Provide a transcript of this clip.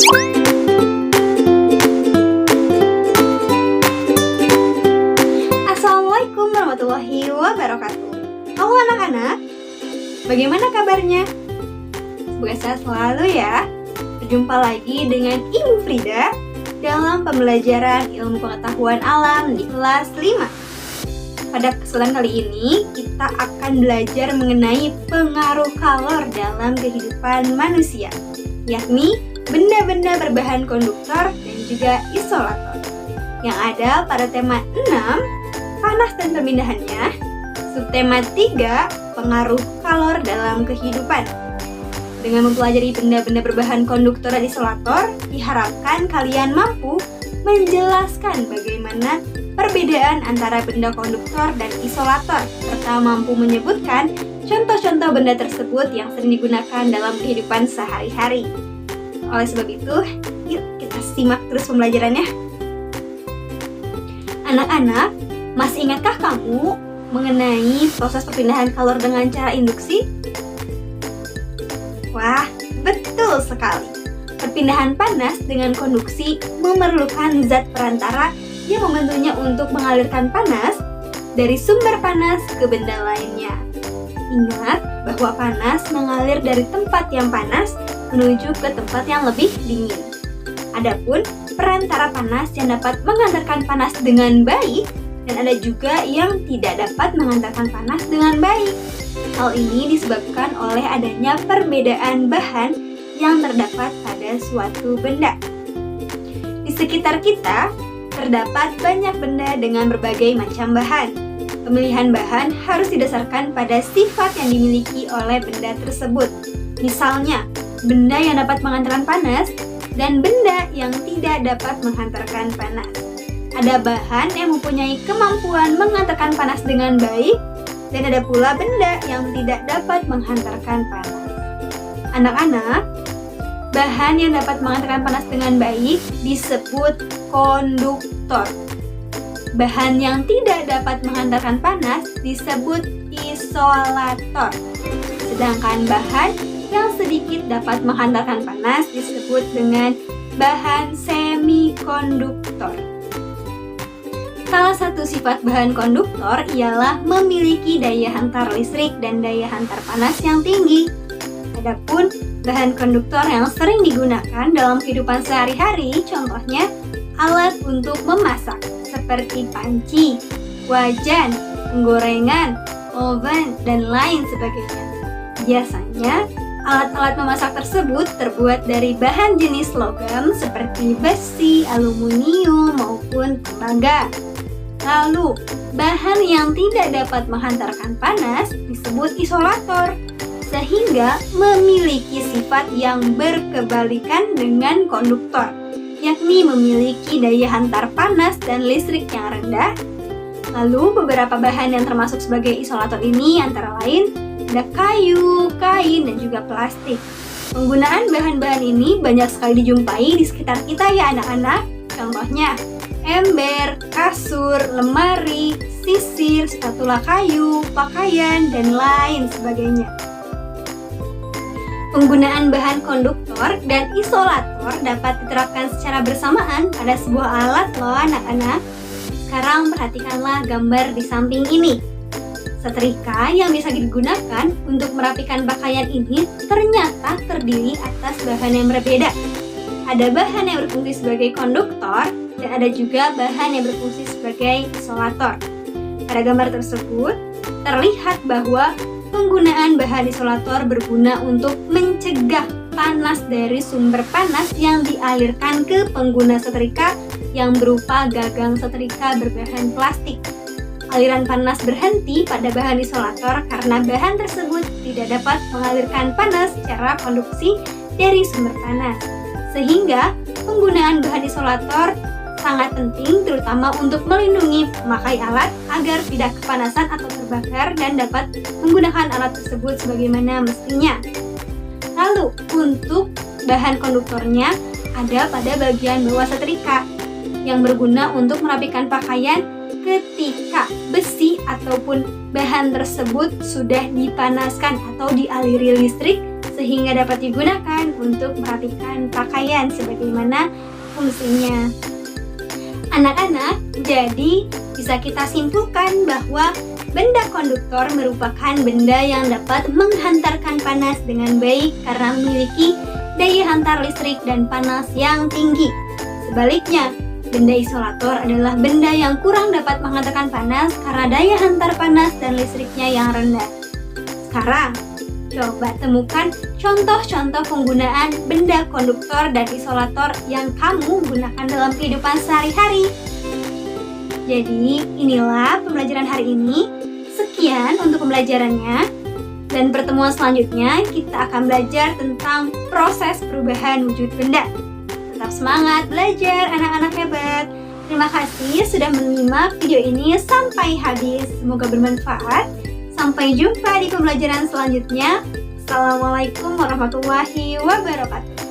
Assalamualaikum warahmatullahi wabarakatuh. Halo anak-anak, bagaimana kabarnya? Semoga sehat selalu ya. Berjumpa lagi dengan Ibu Frida dalam pembelajaran ilmu pengetahuan alam di kelas 5. Pada kesempatan kali ini, kita akan belajar mengenai pengaruh kalor dalam kehidupan manusia, yakni benda-benda berbahan konduktor dan juga isolator, yang ada pada tema 6, panas dan perpindahannya, subtema 3, pengaruh kalor dalam kehidupan. Dengan mempelajari benda-benda berbahan konduktor dan isolator, diharapkan kalian mampu menjelaskan bagaimana perbedaan antara benda konduktor dan isolator, serta mampu menyebutkan contoh-contoh benda tersebut yang sering digunakan dalam kehidupan sehari-hari. Oleh sebab itu, yuk kita simak terus pembelajarannya. Anak-anak, masih ingatkah kamu mengenai proses perpindahan kalor dengan cara induksi? Wah, betul sekali. Perpindahan panas dengan konduksi memerlukan zat perantara yang membantunya untuk mengalirkan panas dari sumber panas ke benda lainnya. Ingat bahwa panas mengalir dari tempat yang panas menuju ke tempat yang lebih dingin. Adapun perantara panas yang dapat mengantarkan panas dengan baik, dan ada juga yang tidak dapat mengantarkan panas dengan baik. Hal ini disebabkan oleh adanya perbedaan bahan yang terdapat pada suatu benda. Di sekitar kita terdapat banyak benda dengan berbagai macam bahan. Pemilihan bahan harus didasarkan pada sifat yang dimiliki oleh benda tersebut. Misalnya, benda yang dapat mengantarkan panas dan benda yang tidak dapat menghantarkan panas. Ada bahan yang mempunyai kemampuan mengantarkan panas dengan baik, dan ada pula benda yang tidak dapat menghantarkan panas. Anak-anak, bahan yang dapat mengantarkan panas dengan baik disebut konduktor. Bahan yang tidak dapat menghantarkan panas disebut isolator. Sedangkan bahan yang sedikit dapat menghantarkan panas disebut dengan bahan semikonduktor. Salah satu sifat bahan konduktor ialah memiliki daya hantar listrik dan daya hantar panas yang tinggi. Adapun bahan konduktor yang sering digunakan dalam kehidupan sehari-hari, contohnya alat untuk memasak seperti panci, wajan, penggorengan, oven, dan lain sebagainya. Biasanya, alat-alat memasak tersebut terbuat dari bahan jenis logam seperti besi, aluminium, maupun tembaga. Lalu, bahan yang tidak dapat menghantarkan panas disebut isolator, sehingga memiliki sifat yang berkebalikan dengan konduktor, yakni memiliki daya hantar panas dan listrik yang rendah. Lalu, beberapa bahan yang termasuk sebagai isolator ini antara lain ada kayu, kain, dan juga plastik. Penggunaan bahan-bahan ini banyak sekali dijumpai di sekitar kita ya anak-anak. Contohnya, ember, kasur, lemari, sisir, spatula kayu, pakaian, dan lain sebagainya. Penggunaan bahan konduktor dan isolator dapat diterapkan secara bersamaan pada sebuah alat loh anak-anak. Sekarang perhatikanlah gambar di samping ini. Setrika yang bisa digunakan untuk merapikan pakaian ini ternyata terdiri atas bahan yang berbeda. Ada bahan yang berfungsi sebagai konduktor dan ada juga bahan yang berfungsi sebagai isolator. Pada gambar tersebut, terlihat bahwa penggunaan bahan isolator berguna untuk mencegah panas dari sumber panas yang dialirkan ke pengguna setrika yang berupa gagang setrika berbahan plastik. Aliran panas berhenti pada bahan isolator karena bahan tersebut tidak dapat mengalirkan panas secara konduksi dari sumber panas. Sehingga penggunaan bahan isolator sangat penting terutama untuk melindungi pemakai alat agar tidak kepanasan atau terbakar dan dapat menggunakan alat tersebut sebagaimana mestinya. Lalu, untuk bahan konduktornya ada pada bagian bawah setrika yang berguna untuk merapikan pakaian ketika besi ataupun bahan tersebut sudah dipanaskan atau dialiri listrik sehingga dapat digunakan untuk merapikan pakaian sebagaimana fungsinya. Anak-anak, jadi bisa kita simpulkan bahwa benda konduktor merupakan benda yang dapat menghantarkan panas dengan baik karena memiliki daya hantar listrik dan panas yang tinggi. Sebaliknya, benda isolator adalah benda yang kurang dapat menghantarkan panas karena daya hantar panas dan listriknya yang rendah. Sekarang, coba temukan contoh-contoh penggunaan benda konduktor dan isolator yang kamu gunakan dalam kehidupan sehari-hari. Jadi, inilah pembelajaran hari ini. Sekian untuk pembelajarannya. Dan pertemuan selanjutnya kita akan belajar tentang proses perubahan wujud benda. Tetap semangat belajar anak-anak hebat. Terima kasih sudah menyimak video ini sampai habis. Semoga bermanfaat. Sampai jumpa di pembelajaran selanjutnya. Assalamualaikum warahmatullahi wabarakatuh.